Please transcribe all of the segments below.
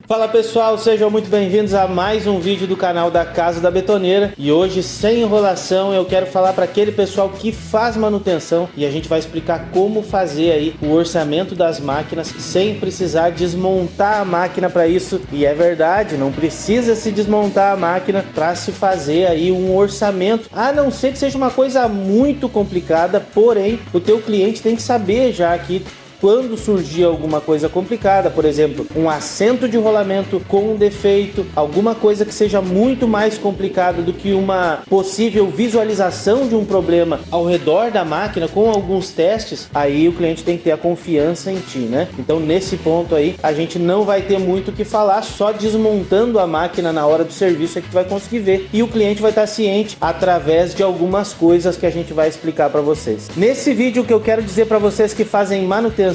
Fala pessoal, sejam muito bem-vindos a mais um vídeo do canal da Casa da Betoneira. E hoje, sem enrolação, eu quero falar para aquele pessoal que faz manutenção e a gente vai explicar como fazer aí o orçamento das máquinas sem precisar desmontar a máquina para isso. E é verdade, não precisa se desmontar a máquina para se fazer aí um orçamento, a não ser que seja uma coisa muito complicada. Porém, o teu cliente tem que saber já que quando surgir alguma coisa complicada, por exemplo, um assento de rolamento com um defeito, alguma coisa que seja muito mais complicada do que uma possível visualização de um problema ao redor da máquina com alguns testes, aí o cliente tem que ter a confiança em ti, né? Então nesse ponto aí, a gente não vai ter muito o que falar, só desmontando a máquina na hora do serviço é que tu vai conseguir ver, e o cliente vai estar ciente através de algumas coisas que a gente vai explicar para vocês. Nesse vídeo, o que eu quero dizer para vocês que fazem manutenção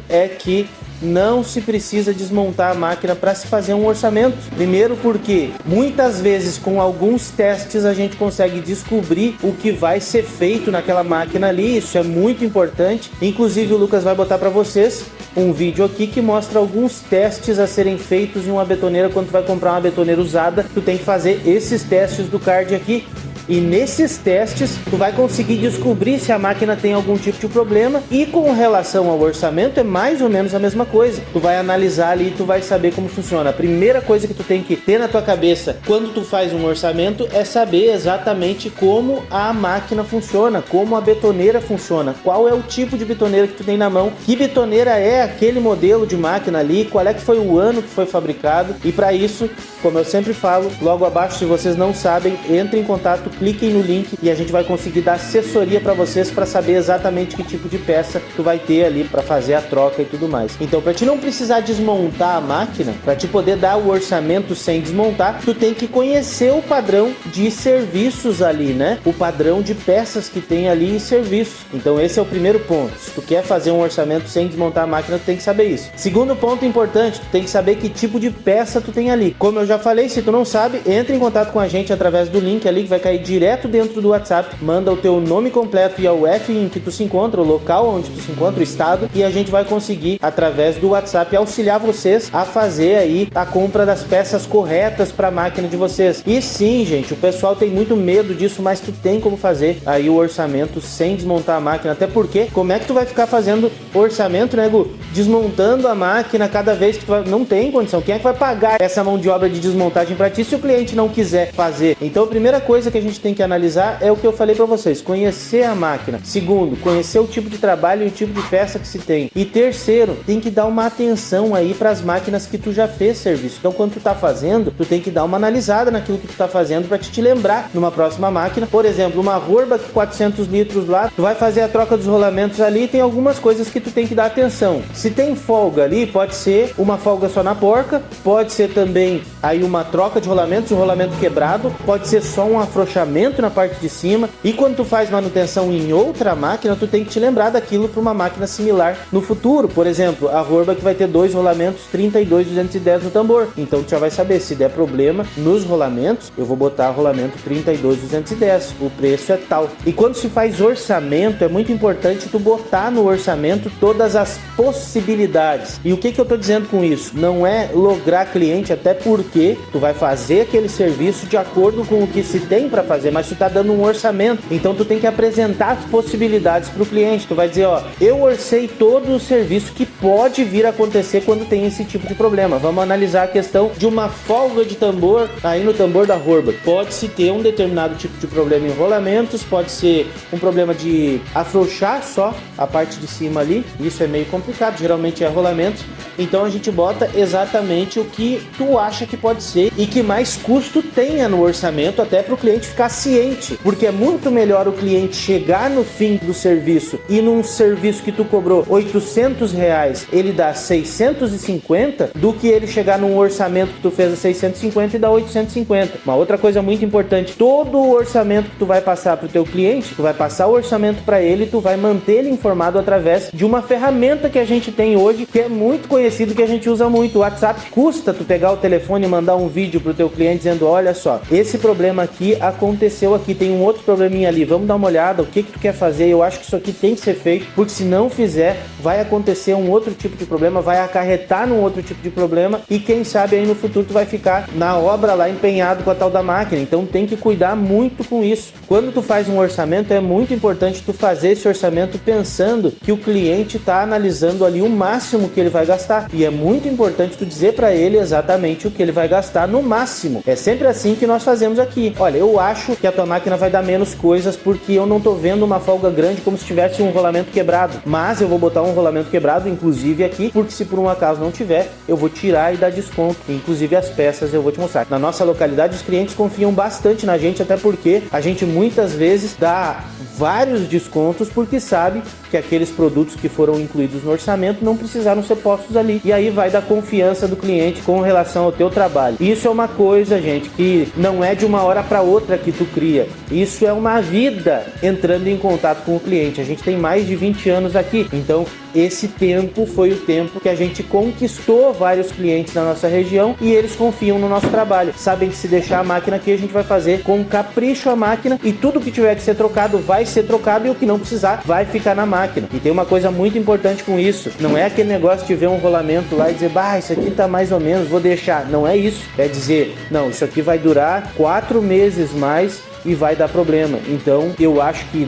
é que não se precisa desmontar a máquina para se fazer um orçamento. Primeiro porque muitas vezes com alguns testes a gente consegue descobrir o que vai ser feito naquela máquina ali. Isso é muito importante. Inclusive o Lucas vai botar para vocês um vídeo aqui que mostra alguns testes a serem feitos em uma betoneira. Quando tu vai comprar uma betoneira usada, tu tem que fazer esses testes do card aqui. E nesses testes, tu vai conseguir descobrir se a máquina tem algum tipo de problema. E com relação ao orçamento, é mais ou menos a mesma coisa. Tu vai analisar ali e tu vai saber como funciona. A primeira coisa que tu tem que ter na tua cabeça quando tu faz um orçamento é saber exatamente como a máquina funciona, como a betoneira funciona, qual é o tipo de betoneira que tu tem na mão, que betoneira é aquele modelo de máquina ali, qual é que foi o ano que foi fabricado. E para isso, como eu sempre falo, logo abaixo, se vocês não sabem, entre em contato, cliquem no link e a gente vai conseguir dar assessoria para vocês para saber exatamente que tipo de peça tu vai ter ali para fazer a troca e tudo mais. Então, para te não precisar desmontar a máquina, para te poder dar o orçamento sem desmontar, tu tem que conhecer o padrão de serviços ali, né? O padrão de peças que tem ali em serviço. Então, esse é o primeiro ponto. Se tu quer fazer um orçamento sem desmontar a máquina, tu tem que saber isso. Segundo ponto importante, tu tem que saber que tipo de peça tu tem ali. Como eu já falei, se tu não sabe, entre em contato com a gente através do link ali que vai cair direto dentro do WhatsApp, manda o teu nome completo e a UF em que tu se encontra, o local onde tu se encontra, o estado, e a gente vai conseguir, através do WhatsApp, auxiliar vocês a fazer aí a compra das peças corretas para a máquina de vocês. E sim, gente, o pessoal tem muito medo disso, mas tu tem como fazer aí o orçamento sem desmontar a máquina, até porque, como é que tu vai ficar fazendo orçamento, né, Gu? Desmontando a máquina cada vez que tu vai... Não tem condição. Quem é que vai pagar essa mão de obra de desmontagem para ti se o cliente não quiser fazer? Então, a primeira coisa que a gente tem que analisar é o que eu falei para vocês, conhecer a máquina. Segundo, conhecer o tipo de trabalho e o tipo de peça que se tem. E terceiro, tem que dar uma atenção aí para as máquinas que tu já fez serviço. Então, quando tu tá fazendo, tu tem que dar uma analisada naquilo que tu tá fazendo para te lembrar numa próxima máquina. Por exemplo, uma Rohrbach 400 litros lá, tu vai fazer a troca dos rolamentos ali e tem algumas coisas que tu tem que dar atenção. Se tem folga ali, pode ser uma folga só na porca, pode ser também aí uma troca de rolamentos, um rolamento quebrado, pode ser só um afrouxamento na parte de cima. E quando tu faz manutenção em outra máquina, tu tem que te lembrar daquilo para uma máquina similar no futuro. Por exemplo, a Rohrbach vai ter dois rolamentos 32-210 no tambor, então tu já vai saber, se der problema nos rolamentos, eu vou botar rolamento 32-210, o preço é tal. E quando se faz orçamento, é muito importante tu botar no orçamento todas as possibilidades. E o que eu tô dizendo com isso? Não é lograr cliente, até porque tu vai fazer aquele serviço de acordo com o que se tem para fazer, mas tu tá dando um orçamento, então tu tem que apresentar as possibilidades para o cliente. Tu vai dizer, ó, eu orcei todo o serviço que pode vir a acontecer quando tem esse tipo de problema. Vamos analisar a questão de uma folga de tambor aí no tambor da Rohrbach. Pode-se ter um determinado tipo de problema em rolamentos, pode ser um problema de afrouxar só a parte de cima ali, isso é meio complicado, geralmente é rolamentos. Então a gente bota exatamente o que tu acha que pode ser e que mais custo tenha no orçamento, até para o cliente ficar ciente, porque é muito melhor o cliente chegar no fim do serviço e num serviço que tu cobrou R$800, ele dá 650, do que ele chegar num orçamento que tu fez a 650 e dá 850. Uma outra coisa muito importante, todo o orçamento que tu vai passar para o teu cliente, tu vai passar o orçamento para ele e tu vai manter ele informado através de uma ferramenta que a gente tem hoje, que é muito conhecido, que a gente usa muito, o WhatsApp. Custa tu pegar o telefone e mandar um vídeo pro teu cliente dizendo, olha só, esse problema aqui aconteceu aconteceu aqui, tem um outro probleminha ali, vamos dar uma olhada, o que tu quer fazer, eu acho que isso aqui tem que ser feito, porque se não fizer, vai acontecer um outro tipo de problema, vai acarretar num outro tipo de problema, e quem sabe aí no futuro tu vai ficar na obra lá empenhado com a tal da máquina. Então tem que cuidar muito com isso. Quando tu faz um orçamento, é muito importante tu fazer esse orçamento pensando que o cliente está analisando ali o máximo que ele vai gastar, e é muito importante tu dizer para ele exatamente o que ele vai gastar no máximo. É sempre assim que nós fazemos aqui. Olha, eu acho que a tua máquina vai dar menos coisas porque eu não tô vendo uma folga grande como se tivesse um rolamento quebrado, mas eu vou botar um rolamento quebrado inclusive aqui, porque se por um acaso não tiver, eu vou tirar e dar desconto, inclusive as peças eu vou te mostrar. Na nossa localidade os clientes confiam bastante na gente, até porque a gente muitas vezes dá vários descontos porque sabe que aqueles produtos que foram incluídos no orçamento não precisaram ser postos ali, e aí vai da confiança do cliente com relação ao teu trabalho. Isso é uma coisa, gente, que não é de uma hora para outra que tu cria, isso é uma vida entrando em contato com o cliente. A gente tem mais de 20 anos aqui, então esse tempo foi o tempo que a gente conquistou vários clientes na nossa região e eles confiam no nosso trabalho, sabem que se deixar a máquina aqui a gente vai fazer com capricho a máquina, e tudo que tiver que ser trocado vai ser trocado, e o que não precisar vai ficar na máquina. E tem uma coisa muito importante com isso, não é aquele negócio de ver um rolamento lá e dizer, bah, isso aqui tá mais ou menos, vou deixar. Não é isso, é dizer, não, isso aqui vai durar 4 meses mais e vai dar problema. Então eu acho que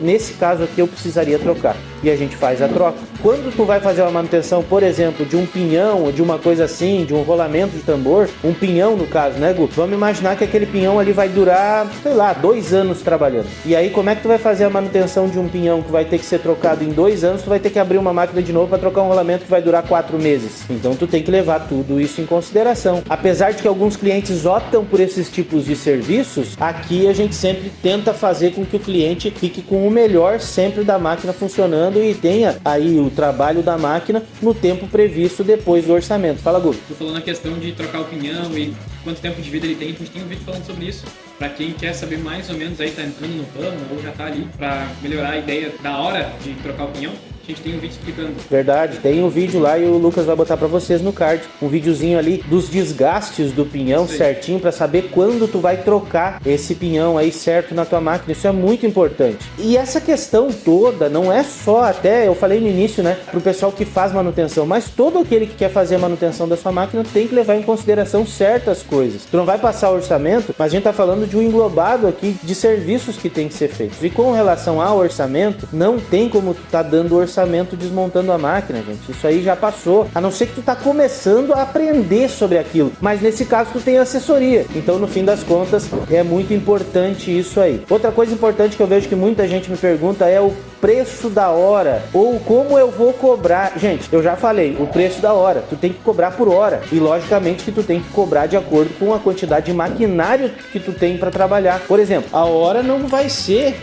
nesse caso aqui eu precisaria trocar, e a gente faz a troca. Quando tu vai fazer uma manutenção, por exemplo, de um pinhão ou de uma coisa assim, de um rolamento de tambor, um pinhão no caso, né, Gu? Vamos imaginar que aquele pinhão ali vai durar, sei lá, 2 anos trabalhando. E aí como é que tu vai fazer a manutenção de um pinhão que vai ter que ser trocado em 2 anos? Tu vai ter que abrir uma máquina de novo para trocar um rolamento que vai durar 4 meses. Então tu tem que levar tudo isso em consideração. Apesar de que alguns clientes optam por esses tipos de serviços, aqui a gente sempre tenta fazer com que o cliente fique com o melhor sempre da máquina funcionando e tenha aí o trabalho da máquina no tempo previsto depois do orçamento. Fala, Gu. Tu falou na questão de trocar o pneu e quanto tempo de vida ele tem, a gente tem um vídeo falando sobre isso. Pra quem quer saber mais ou menos aí, tá entrando no plano ou já tá ali pra melhorar a ideia da hora de trocar o pneu, a gente tem um vídeo explicando. Verdade, tem um vídeo lá e o Lucas vai botar pra vocês no card. Um videozinho ali dos desgastes do pinhão certinho pra saber quando tu vai trocar esse pinhão aí certo na tua máquina. Isso é muito importante. E essa questão toda não é só, até eu falei no início, né, pro pessoal que faz manutenção, mas todo aquele que quer fazer a manutenção da sua máquina tem que levar em consideração certas coisas. Tu não vai passar o orçamento, mas a gente tá falando de um englobado aqui de serviços que tem que ser feitos. E com relação ao orçamento, não tem como tu tá dando orçamento desmontando a máquina, gente. Isso aí já passou, a não ser que tu tá começando a aprender sobre aquilo, mas nesse caso tu tem assessoria, então no fim das contas é muito importante isso aí. Outra coisa importante que eu vejo que muita gente me pergunta é o preço da hora, ou como eu vou cobrar. Gente, eu já falei, o preço da hora, tu tem que cobrar por hora, e logicamente que tu tem que cobrar de acordo com a quantidade de maquinário que tu tem para trabalhar. Por exemplo, a hora não vai ser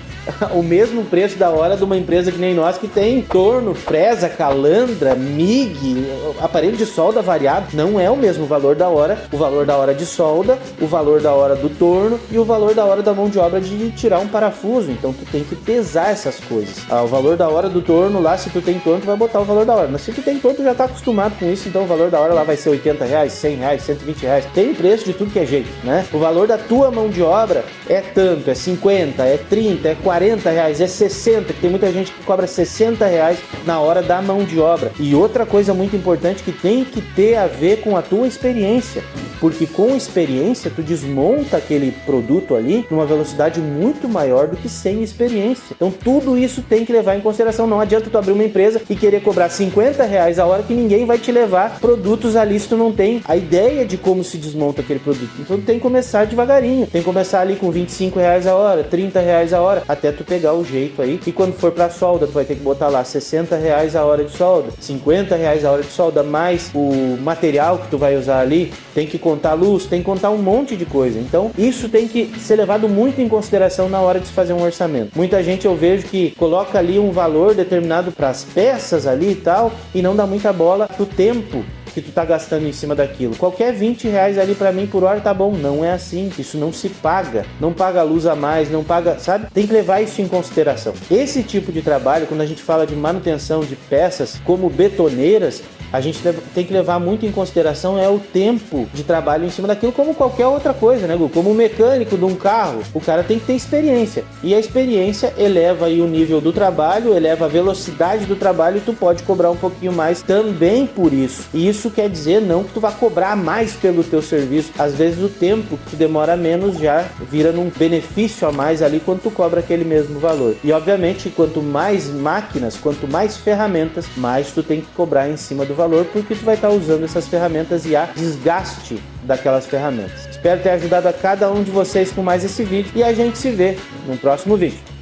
o mesmo preço da hora de uma empresa que nem nós, que tem torno, fresa, calandra, MIG, aparelho de solda variado. Não é o mesmo valor da hora, o valor da hora de solda, o valor da hora do torno e o valor da hora da mão de obra de tirar um parafuso. Então tu tem que pesar essas coisas. O valor da hora do torno lá, se tu tem torno, tu vai botar o valor da hora, mas se tu tem torno, tu já tá acostumado com isso, então o valor da hora lá vai ser R$80, R$100, R$120. Tem preço de tudo que é jeito, né? O valor da tua mão de obra é tanto, é 50, é 30, é 40 reais, é 60, que tem muita gente que cobra 60 reais na hora da mão de obra. E outra coisa muito importante que tem que ter a ver com a tua experiência, porque com experiência tu desmonta aquele produto ali numa velocidade muito maior do que sem experiência. Então tudo isso tem que levar em consideração. Não adianta tu abrir uma empresa e querer cobrar 50 reais a hora, que ninguém vai te levar produtos ali se tu não tem a ideia de como se desmonta aquele produto. Então tu tem que começar devagarinho, tem que começar ali com 25 reais a hora, 30 reais a hora, até tu pegar o jeito aí. E quando for pra solda, tu vai ter que botar lá 60 reais a hora de solda, 50 reais a hora de solda, mais o material que tu vai usar ali, tem que contar luz, tem que contar um monte de coisa. Então isso tem que ser levado muito em consideração na hora de se fazer um orçamento. Muita gente eu vejo que coloca ali um valor determinado para as peças ali e tal, e não dá muita bola pro tempo que tu tá gastando em cima daquilo. Qualquer 20 reais ali pra mim por hora tá bom. Não é assim, isso não se paga. Não paga luz a mais, não paga, sabe? Tem que levar isso em consideração. Esse tipo de trabalho, quando a gente fala de manutenção de peças como betoneiras, a gente tem que levar muito em consideração o tempo de trabalho em cima daquilo, como qualquer outra coisa, né, Gu? Como um mecânico de um carro, o cara tem que ter experiência. E a experiência eleva aí o nível do trabalho, eleva a velocidade do trabalho e tu pode cobrar um pouquinho mais também por isso. E isso quer dizer não que tu vá cobrar mais pelo teu serviço. Às vezes o tempo que tu demora menos já vira num benefício a mais ali quando tu cobra aquele mesmo valor. E obviamente, quanto mais máquinas, quanto mais ferramentas, mais tu tem que cobrar em cima do valor, porque tu vai estar usando essas ferramentas e há desgaste daquelas ferramentas. Espero ter ajudado a cada um de vocês com mais esse vídeo e a gente se vê no próximo vídeo.